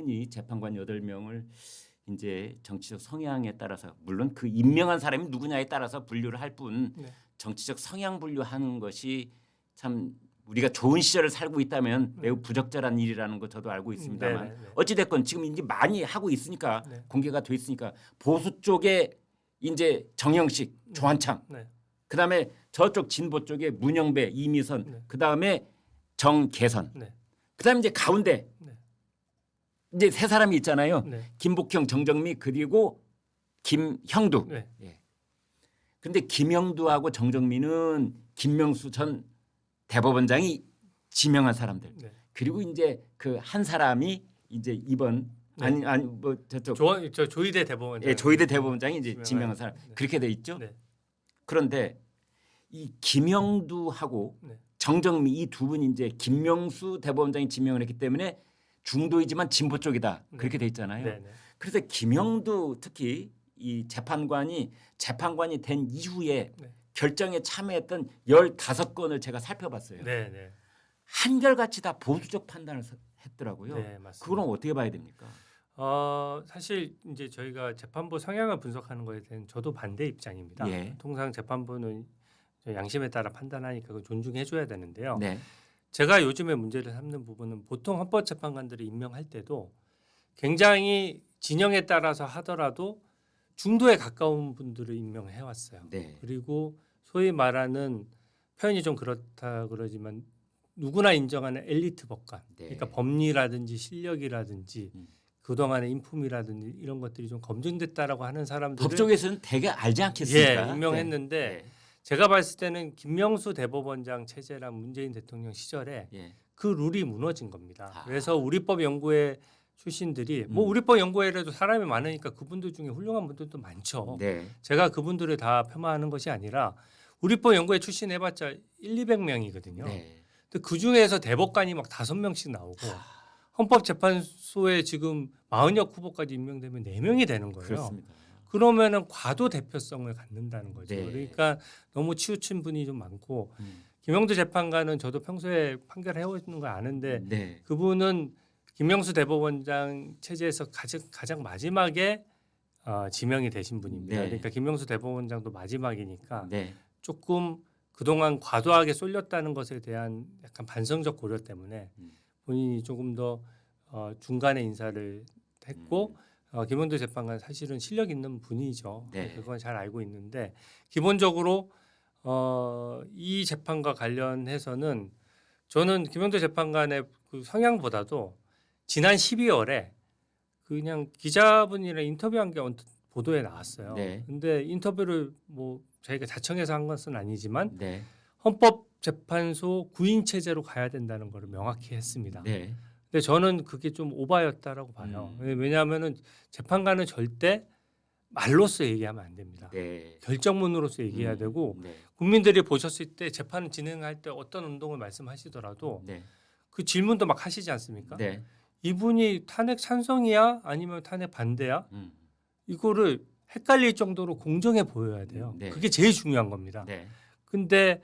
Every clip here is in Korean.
흔히 재판관 8명을 이제 정치적 성향에 따라서 물론 그 임명한 사람이 누구냐에 따라서 분류를 할 뿐 네. 정치적 성향 분류하는 것이 참 우리가 좋은 시절을 살고 있다면 매우 부적절한 일이라는 거 저도 알고 있습니다만 네. 어찌 됐건 지금 이제 많이 하고 있으니까 네. 공개가 돼 있으니까 보수 쪽에 이제 정영식, 조한창 네. 그다음에 저쪽 진보 쪽에 문영배, 이미선 네. 그다음에 정계선 네. 그다음에 이제 가운데 네. 이제 세 사람이 있잖아요. 네. 김복형, 정정미 그리고 김형두. 네. 예. 근데 김형두하고 정정미는 김명수 전 대법원장이 지명한 사람들. 네. 그리고 이제 그 한 사람이 이제 이번 네. 아니 뭐 저쪽 조희대 대법원장. 예, 조희대 대법원장이 이제 지명한 사람. 네. 그렇게 돼 있죠. 네. 그런데 이 김형두하고 네. 정정미 이 두 분이 이제 김명수 대법원장이 지명을 했기 때문에 중도이지만 진보 쪽이다. 그렇게 돼 있잖아요. 네. 네. 그래서 김형두 특히 이 재판관이 된 이후에 네. 결정에 참여했던 15건을 제가 살펴봤어요. 네. 네. 한결같이 다 보수적 판단을 했더라고요. 네, 맞습니다. 그건 어떻게 봐야 됩니까? 사실 이제 저희가 재판부 성향을 분석하는 거에 대한 저도 반대 입장입니다. 예. 통상 재판부는 양심에 따라 판단하니까 그걸 존중해 줘야 되는데요. 네. 제가 요즘에 문제를 삼는 부분은 보통 헌법재판관들을 임명할 때도 굉장히 진영에 따라서 하더라도 중도에 가까운 분들을 임명해 왔어요. 네. 그리고 소위 말하는 표현이 좀 그렇다 그러지만 누구나 인정하는 엘리트 법관, 네. 그러니까 법리라든지 실력이라든지 그동안의 인품이라든지 이런 것들이 좀 검증됐다라고 하는 사람들을 법 쪽에서는 되게 알지 않겠습니까? 예, 임명했는데 네. 제가 봤을 때는 김명수 대법원장 체제랑 문재인 대통령 시절에 예. 그 룰이 무너진 겁니다. 아. 그래서 우리법 연구회 출신들이 뭐 우리법 연구회라도 사람이 많으니까 그분들 중에 훌륭한 분들도 많죠. 네. 제가 그분들을 다 폄하하는 것이 아니라 우리법 연구회 출신 해봤자 1-200명이거든요. 네. 근데 그 중에서 대법관이 막 5명씩 나오고 헌법재판소에 지금 마흔역 후보까지 임명되면 4명이 되는 거예요. 그렇습니다. 그러면은 과도 대표성을 갖는다는 거죠. 네. 그러니까 너무 치우친 분이 좀 많고 김형두 재판관은 저도 평소에 판결해 오는 거 아는데 네. 그분은 김명수 대법원장 체제에서 가장 마지막에 지명이 되신 분입니다. 네. 그러니까 김명수 대법원장도 마지막이니까 네. 조금 그동안 과도하게 쏠렸다는 것에 대한 약간 반성적 고려 때문에 본인이 조금 더 중간에 인사를 했고 김형두 재판관 사실은 실력 있는 분이죠. 네. 그건 잘 알고 있는데 기본적으로 이 재판과 관련해서는 저는 김형두 재판관의 그 성향보다도 지난 12월에 그냥 기자분이랑 인터뷰한 게 보도에 나왔어요. 네. 근데 인터뷰를 뭐 저희가 자청해서 한 것은 아니지만 네. 헌법재판소 구인 체제로 가야 된다는 걸 명확히 했습니다. 네. 근데 저는 그게 좀 오바였다라고 봐요. 왜냐하면은 재판관은 절대 말로써 얘기하면 안 됩니다. 네. 결정문으로서 얘기해야 되고 네. 국민들이 보셨을 때 재판 진행할 때 어떤 운동을 말씀하시더라도 네. 그 질문도 막 하시지 않습니까? 네. 이분이 탄핵 찬성이야 아니면 탄핵 반대야? 이거를 헷갈릴 정도로 공정해 보여야 돼요. 네. 그게 제일 중요한 겁니다. 네. 근데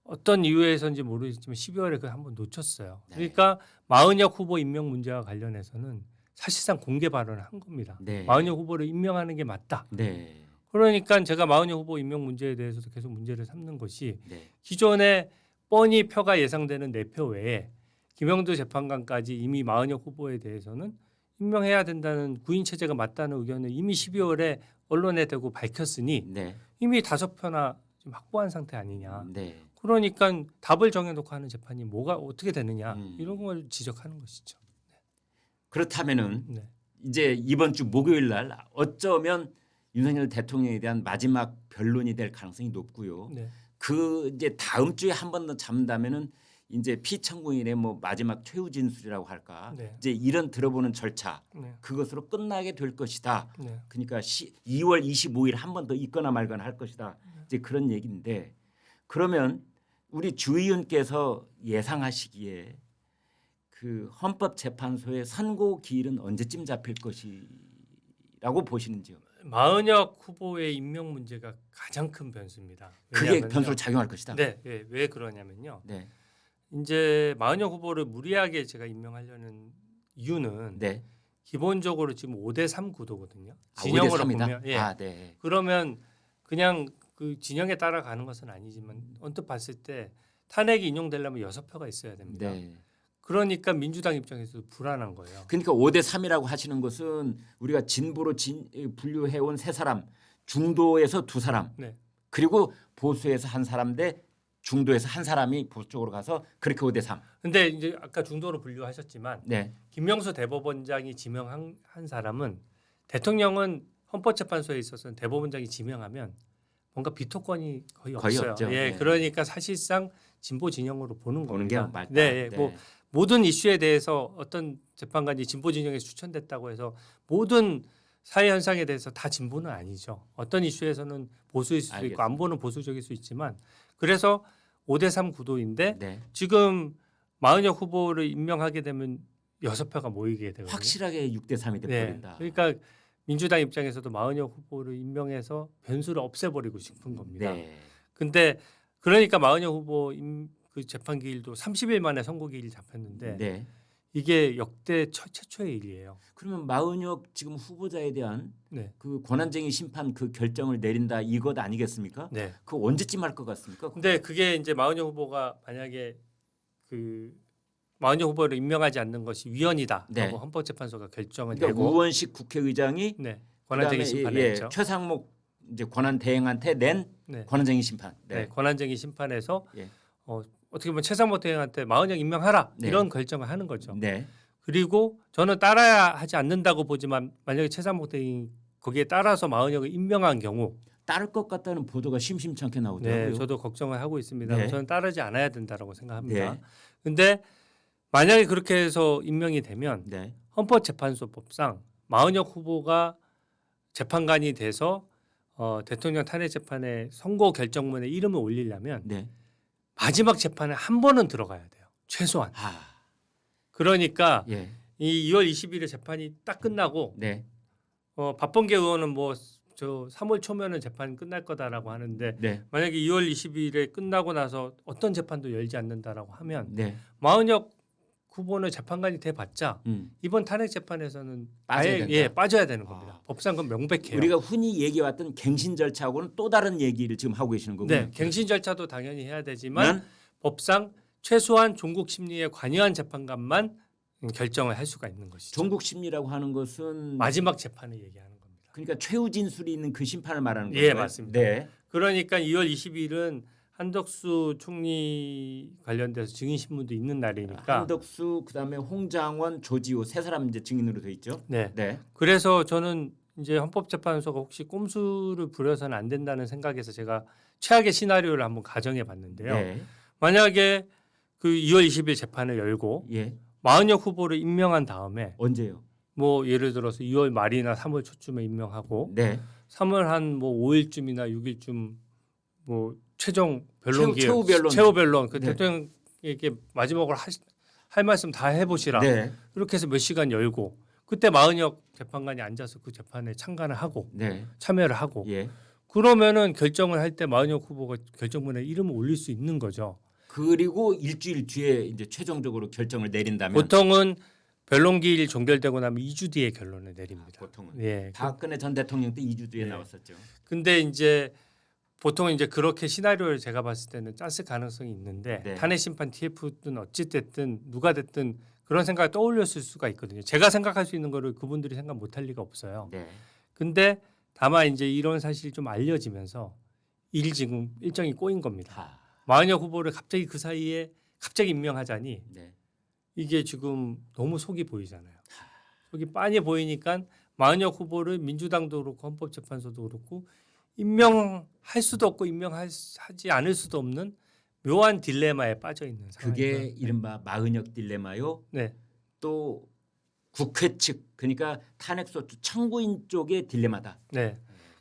어떤 이유에서인지 모르겠지만 12월에 그걸 한번 놓쳤어요. 네. 그러니까 마흔역 후보 임명 문제와 관련해서는 사실상 공개 발언을 한 겁니다. 네. 마흔역 후보를 임명하는 게 맞다. 네. 그러니까 제가 마흔역 후보 임명 문제에 대해서도 계속 문제를 삼는 것이 네. 기존에 뻔히 표가 예상되는 4표 외에 김형두 재판관까지 이미 마흔역 후보에 대해서는 임명해야 된다는 구인 체제가 맞다는 의견을 이미 12월에 언론에 대고 밝혔으니 네. 이미 5표나 좀 확보한 상태 아니냐. 네. 그러니까 답을 정해놓고 하는 재판이 뭐가 어떻게 되느냐 이런 걸 지적하는 것이죠. 그렇다면은 네. 이제 이번 주 목요일 날 어쩌면 윤석열 대통령에 대한 마지막 변론이 될 가능성이 높고요. 네. 그 이제 다음 주에 한 번 더 잡는다면은 이제 피청구인의 뭐 마지막 최후 진술이라고 할까 네. 이제 이런 들어보는 절차 네. 그것으로 끝나게 될 것이다. 네. 그러니까 2월 25일 한 번 더 있거나 말거나 할 것이다. 이제 그런 얘기인데 그러면 우리 주 의원께서 예상하시기에 그 헌법재판소의 선고 기일은 언제쯤 잡힐 것이라고 보시는지요? 마흔역 후보의 임명 문제가 가장 큰 변수입니다. 그게 왜냐하면요. 변수로 작용할 것이다. 네, 네. 왜 그러냐면요. 네. 이제 마흔역 후보를 무리하게 제가 임명하려는 이유는 네. 기본적으로 지금 5대3 구도거든요. 아, 진영으로 5대 3이다? 보면 예. 아, 네. 그러면 그냥 그 진영에 따라가는 것은 아니지만 언뜻 봤을 때 탄핵이 인용되려면 6표가 있어야 됩니다. 네. 그러니까 민주당 입장에서도 불안한 거예요. 그러니까 5대 3이라고 하시는 것은 우리가 진보로 분류해 온 세 사람, 중도에서 두 사람, 네. 그리고 보수에서 한 사람 대 중도에서 한 사람이 보수 쪽으로 가서 그렇게 5대 3. 근데 이제 아까 중도로 분류하셨지만 네. 김명수 대법원장이 지명한 사람은 대통령은 헌법재판소에 있어서는 대법원장이 지명하면 뭔가 비토권이 거의 없어요. 없죠. 예, 네. 그러니까 사실상 진보 진영으로 보는 보는 게 겁니다. 맞다. 네, 뭐 모든 이슈에 대해서 어떤 재판관이 진보 진영에서 추천됐다고 해서 모든 사회 현상에 대해서 다 진보는 아니죠. 어떤 이슈에서는 보수일 수도 알겠습니다. 있고 안보는 보수적일 수 있지만 그래서 5대3 구도인데 네. 지금 마은혁 후보를 임명하게 되면 6표가 모이게 되거든요. 확실하게 6대 3이 돼 네. 버린다. 그러니까 민주당 입장에서도 마은혁 후보를 임명해서 변수를 없애버리고 싶은 겁니다. 네. 근데 그러니까 마은혁 후보 그 재판 기일도 30일 만에 선고 기일이 잡혔는데 네. 이게 역대 최초의 일이에요. 그러면 마은혁 지금 후보자에 대한 네. 그 권한쟁의 심판 그 결정을 내린다 이것 아니겠습니까? 네. 그 언제쯤 할 것 같습니까? 근데 그게 이제 마은혁 후보가 만약에 그 마은혁 후보를 임명하지 않는 것이 위헌이다라고 네. 헌법재판소가 결정을 그러니까 내고 우원식 국회의장이 네. 권한쟁의 심판을 했죠. 최상목 이제 권한 대행한테 낸 네. 권한쟁의 심판. 네. 권한쟁의 심판에서 예. 어떻게 보면 최상목 대행한테 마은혁 임명하라 네. 이런 결정을 하는 거죠. 네. 그리고 저는 따라야 하지 않는다고 보지만 만약에 최상목 대행이 거기에 따라서 마은혁을 임명한 경우 따를 것 같다는 보도가 심심찮게 나오더라고요. 네, 저도 걱정을 하고 있습니다. 네. 저는 따르지 않아야 된다라고 생각합니다. 네. 근데 만약에 그렇게 해서 임명이 되면 네. 헌법재판소법상 마은혁 후보가 재판관이 돼서 대통령 탄핵 재판에 선고 결정문에 이름을 올리려면 네. 마지막 재판에 한 번은 들어가야 돼요. 최소한. 아. 그러니까 예. 이 2월 20일에 재판이 딱 끝나고 네. 박범계 의원은 뭐 저 3월 초면은 재판 끝날 거다라고 하는데 네. 만약에 2월 20일에 끝나고 나서 어떤 재판도 열지 않는다라고 하면 네. 마은혁 후보는 재판관이 돼봤자 음. 이번 탄핵 재판에서는 빠져야 아예 된다. 빠져야 되는 겁니다. 법상 그건 명백해요. 우리가 흔히 얘기해왔던 갱신 절차하고는 또 다른 얘기를 지금 하고 계시는 거군요. 네, 갱신 절차도 당연히 해야 되지만 난 법상 최소한 종국 심리에 관여한 재판관만 결정을 할 수가 있는 것이죠. 종국 심리라고 하는 것은 마지막 재판을 얘기하는 겁니다. 그러니까 최후 진술이 있는 그 심판을 말하는 거예요. 예, 맞습니다. 네. 그러니까 2월 20일은 한덕수 총리 관련돼서 증인 신문도 있는 날이니까. 한덕수 그다음에 홍장원, 조지호 세 사람 이제 증인으로 돼 있죠. 네. 네. 그래서 저는 이제 헌법재판소가 혹시 꼼수를 부려서는 안 된다는 생각에서 제가 최악의 시나리오를 한번 가정해 봤는데요. 네. 만약에 그 2월 20일 재판을 열고 예. 마은혁 후보를 임명한 다음에 언제요? 뭐 예를 들어서 2월 말이나 3월 초쯤에 임명하고 네. 3월 한 뭐 5일쯤이나 6일쯤 뭐 최종 변론 기회 최후 변론 그 네. 대통령에게 마지막으로 할 말씀 다 해보시라 네. 이렇게 해서 몇 시간 열고 그때 마은혁 재판관이 앉아서 그 재판에 참관을 하고 네. 참여를 하고 예. 그러면은 결정을 할 때 마은혁 후보가 결정문에 이름을 올릴 수 있는 거죠. 그리고 일주일 뒤에 이제 최종적으로 결정을 내린다면 보통은 변론 기일 종결되고 나면 2주 뒤에 결론을 내립니다. 보통은 예. 박근혜 전 대통령 때 2주 뒤에 네. 나왔었죠. 근데 이제 보통은 이제 그렇게 시나리오를 제가 봤을 때는 짰을 가능성이 있는데 네. 탄핵 심판 TF든 어찌 됐든 누가 됐든 그런 생각이 떠올렸을 수가 있거든요. 제가 생각할 수 있는 거를 그분들이 생각 못할 리가 없어요. 네. 근데 다만 이제 이런 사실이 좀 알려지면서 지금 일정이 꼬인 겁니다. 아. 마은혁 후보를 갑자기 그 사이에 갑자기 임명하자니 네. 이게 지금 너무 속이 보이잖아요. 속이 빤히 보이니까 마은혁 후보를 민주당도 그렇고 헌법재판소도 그렇고 임명할 수도 없고 임명하지 않을 수도 없는 묘한 딜레마에 빠져 있는 상황이고요. 그게 이른바 마은혁 딜레마요. 네. 또 국회 측 그러니까 탄핵소추 청구인 쪽의 딜레마다. 네.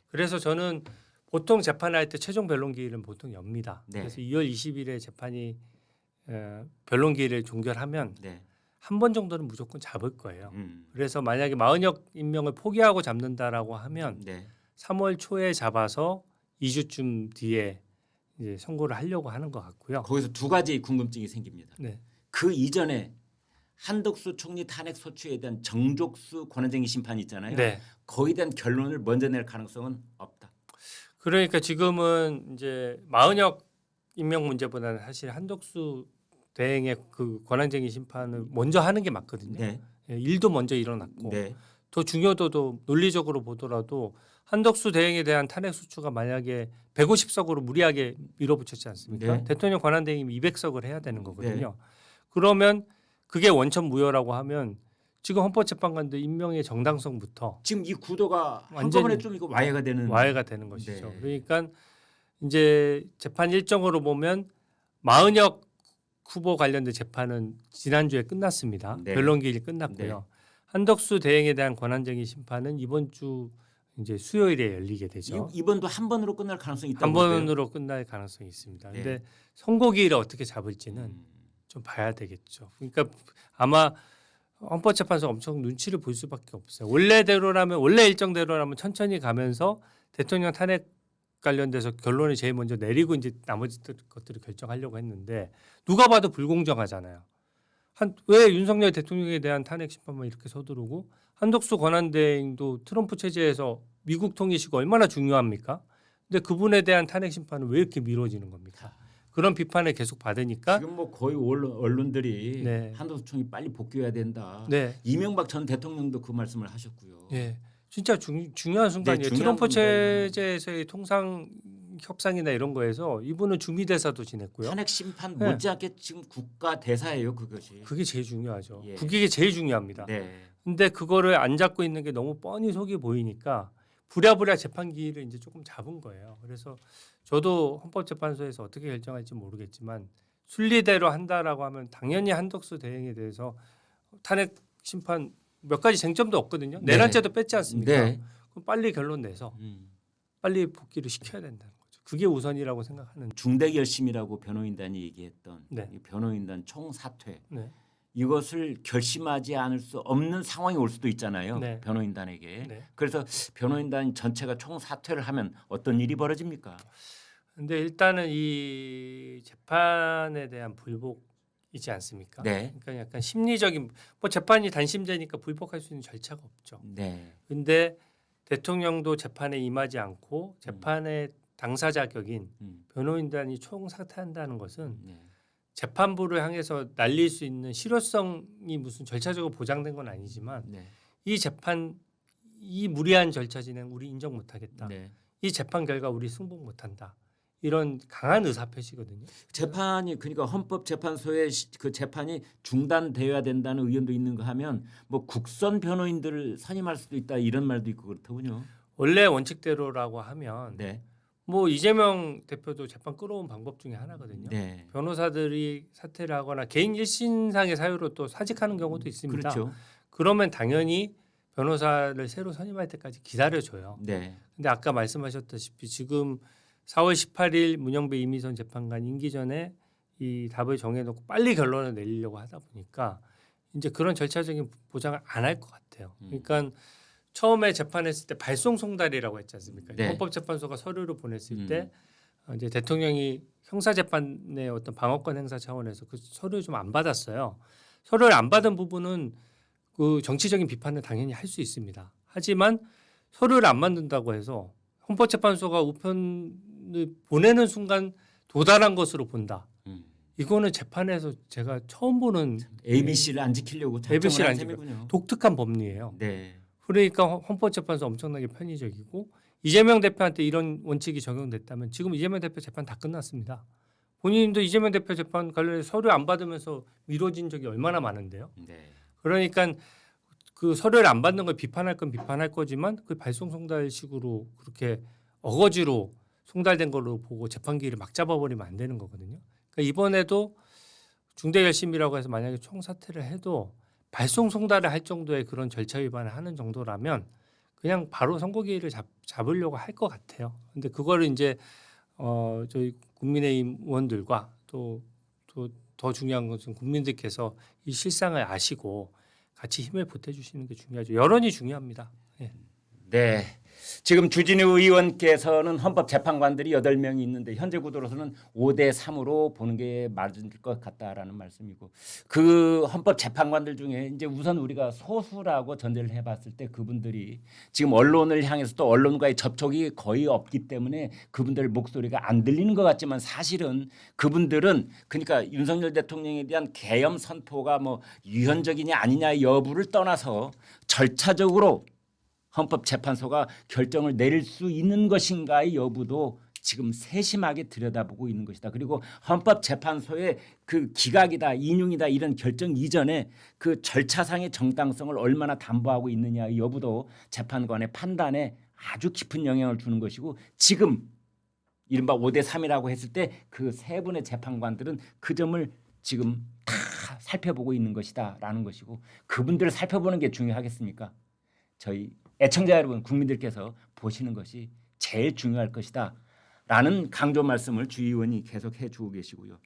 그래서 저는 보통 재판할 때 최종 변론 기일은 보통 엽니다. 네. 그래서 2월 20일에 재판이 변론 기일을 종결하면 네. 한 번 정도는 무조건 잡을 거예요. 음. 그래서 만약에 마은혁 임명을 포기하고 잡는다라고 하면 네. 3월 초에 잡아서 2주쯤 뒤에 이제 선고를 하려고 하는 것 같고요. 거기서 두 가지 궁금증이 생깁니다. 네. 그 이전에 한덕수 총리 탄핵 소추에 대한 정족수 권한쟁의 심판이 있잖아요. 네. 거기에 대한 결론을 먼저 낼 가능성은 없다. 그러니까 지금은 이제 마은혁 임명 문제보다는 사실 한덕수 대행의 그 권한쟁의 심판을 먼저 하는 게 맞거든요. 네. 예, 일도 먼저 일어났고 네. 더 중요도도 논리적으로 보더라도 한덕수 대행에 대한 탄핵 소추가 만약에 150석으로 무리하게 밀어붙였지 않습니까? 네. 대통령 권한대행이 200석을 해야 되는 거거든요. 그러면 그게 원천 무효라고 하면 지금 헌법재판관들 임명의 정당성부터 지금 이 구도가 완전히 한꺼번에 좀 이거 와해가 되는. 와해가 되는 것이죠. 네. 그러니까 이제 재판 일정으로 보면 마은혁 후보 관련된 재판은 지난주에 끝났습니다. 네. 변론기일이 끝났고요. 한덕수 대행에 대한 권한쟁의 심판은 이번 주 이제 수요일에 열리게 되죠. 이번도 한 번으로 끝날 가능성이 있다고 한 보세요? 번으로 끝날 가능성이 있습니다. 네. 근데 선고기일을 어떻게 잡을지는 좀 봐야 되겠죠. 그러니까 아마 헌법재판소가 엄청 눈치를 볼 수밖에 없어요. 원래 일정대로라면 천천히 가면서 대통령 탄핵 관련돼서 결론을 제일 먼저 내리고 이제 나머지 것들을 결정하려고 했는데 누가 봐도 불공정하잖아요. 왜 윤석열 대통령에 대한 탄핵 심판만 이렇게 서두르고 한덕수 권한대행도 트럼프 체제에서 미국 통일시가 얼마나 중요합니까? 근데 그분에 대한 탄핵 심판은 왜 이렇게 미뤄지는 겁니까? 그런 비판을 계속 받으니까 지금 뭐 거의 언론들이 네. 한덕수 총리 빨리 복귀해야 된다. 네. 이명박 전 대통령도 그 말씀을 하셨고요. 예. 진짜 중요한 순간이에요. 중요한 트럼프 순간이에요. 체제에서의 통상 협상이나 이런 거에서 이분은 주미대사도 지냈고요. 탄핵 심판 네. 못지않게 지금 국가 대사예요, 그것이. 그게 제일 중요하죠. 예. 그게 제일 중요합니다. 네. 근데 그거를 안 잡고 있는 게 너무 뻔히 속이 보이니까 부랴부랴 재판 기일을 이제 조금 잡은 거예요. 그래서 저도 헌법재판소에서 어떻게 결정할지 모르겠지만 순리대로 한다라고 하면 당연히 한덕수 대행에 대해서 탄핵 심판 몇 가지 쟁점도 없거든요. 네. 내란죄도 뺐지 않습니까? 네. 그럼 빨리 결론 내서 빨리 복귀를 시켜야 된다는 거죠. 그게 우선이라고 생각하는. 중대결심이라고 변호인단이 얘기했던 네. 이 변호인단 총사퇴 네. 이것을 결심하지 않을 수 없는 상황이 올 수도 있잖아요. 네. 변호인단에게. 네. 그래서 변호인단 전체가 총사퇴를 하면 어떤 일이 벌어집니까? 근데 일단은 이 재판에 대한 불복이지 않습니까? 네. 그러니까 약간 심리적인 뭐 재판이 단심제니까 불복할 수 있는 절차가 없죠. 네. 근데 대통령도 재판에 임하지 않고 재판의 당사자 격인 변호인단이 총사퇴한다는 것은 네. 재판부를 향해서 날릴 수 있는 실효성이 무슨 절차적으로 보장된 건 아니지만 네. 이 재판 이 무리한 절차 진행 우리 인정 못하겠다. 네. 이 재판 결과 우리 승복 못한다. 이런 강한 의사 표시거든요. 재판이 그러니까 헌법재판소의 그 재판이 중단되어야 된다는 의견도 있는가 하면 뭐 국선 변호인들을 선임할 수도 있다 이런 말도 있고 그렇더군요. 원래 원칙대로라고 하면 네. 뭐 이재명 대표도 재판 끌어온 방법 중에 하나거든요. 네. 변호사들이 사퇴를 하거나 개인 일신상의 사유로 또 사직하는 경우도 있습니다. 그렇죠. 그러면 당연히 변호사를 새로 선임할 때까지 기다려줘요. 네. 근데 아까 말씀하셨다시피 지금 4월 18일 문영배 이미선 재판관 임기 전에 이 답을 정해놓고 빨리 결론을 내리려고 하다 보니까 이제 그런 절차적인 보장을 안 할 것 같아요. 그러니까 처음에 재판했을 때 발송 송달이라고 했지 않습니까? 네. 헌법재판소가 서류를 보냈을 때 이제 대통령이 형사재판의 어떤 방어권 행사 차원에서 그 서류를 좀 안 받았어요. 서류를 안 받은 부분은 그 정치적인 비판을 당연히 할 수 있습니다. 하지만 서류를 안 만든다고 해서 헌법재판소가 우편을 보내는 순간 도달한 것으로 본다. 이거는 재판에서 제가 처음 보는 ABC를 안 지키려고 ABC를 작정을 한 안 셈이군요. 독특한 법리예요. 네. 그러니까 헌법재판소 엄청나게 편의적이고 이재명 대표한테 이런 원칙이 적용됐다면 지금 이재명 대표 재판 다 끝났습니다. 본인도 이재명 대표 재판 관련해서 서류 안 받으면서 미뤄진 적이 얼마나 많은데요. 네. 그러니까 그 서류를 안 받는 걸 비판할 건 비판할 거지만 그 발송 송달식으로 그렇게 어거지로 송달된 걸로 보고 재판기를 막 잡아버리면 안 되는 거거든요. 그러니까 이번에도 중대결심이라고 해서 만약에 총사퇴를 해도 발송 송달을 할 정도의 그런 절차 위반을 하는 정도라면 그냥 바로 선고기일을 잡으려고 할 것 같아요. 근데 그거를 이제 저희 국민의힘 의원들과 또 더 중요한 것은 국민들께서 이 실상을 아시고 같이 힘을 보태주시는 게 중요하죠. 여론이 중요합니다. 예. 네. 지금 주진우 의원께서는 헌법재판관들이 8명이 있는데 현재 구도로서는 5대 3으로 보는 게 맞을 것 같다라는 말씀이고 그 헌법재판관들 중에 이제 우선 우리가 소수라고 전제를 해봤을 때 그분들이 지금 언론을 향해서 또 언론과의 접촉이 거의 없기 때문에 그분들 목소리가 안 들리는 것 같지만 사실은 그분들은 그러니까 윤석열 대통령에 대한 계엄 선포가 뭐 유연적이냐 아니냐 여부를 떠나서 절차적으로 헌법재판소가 결정을 내릴 수 있는 것인가의 여부도 지금 세심하게 들여다보고 있는 것이다. 그리고 헌법재판소의 그 기각이다, 인용이다 이런 결정 이전에 그 절차상의 정당성을 얼마나 담보하고 있느냐의 여부도 재판관의 판단에 아주 깊은 영향을 주는 것이고 지금 이른바 5대 3이라고 했을 때 그 세 분의 재판관들은 그 점을 지금 다 살펴보고 있는 것이다라는 것이고 그분들을 살펴보는 게 중요하겠습니까? 저희 애청자 여러분, 국민들께서 보시는 것이 제일 중요할 것이다 라는 강조 말씀을 주 의원이 계속 해주고 계시고요.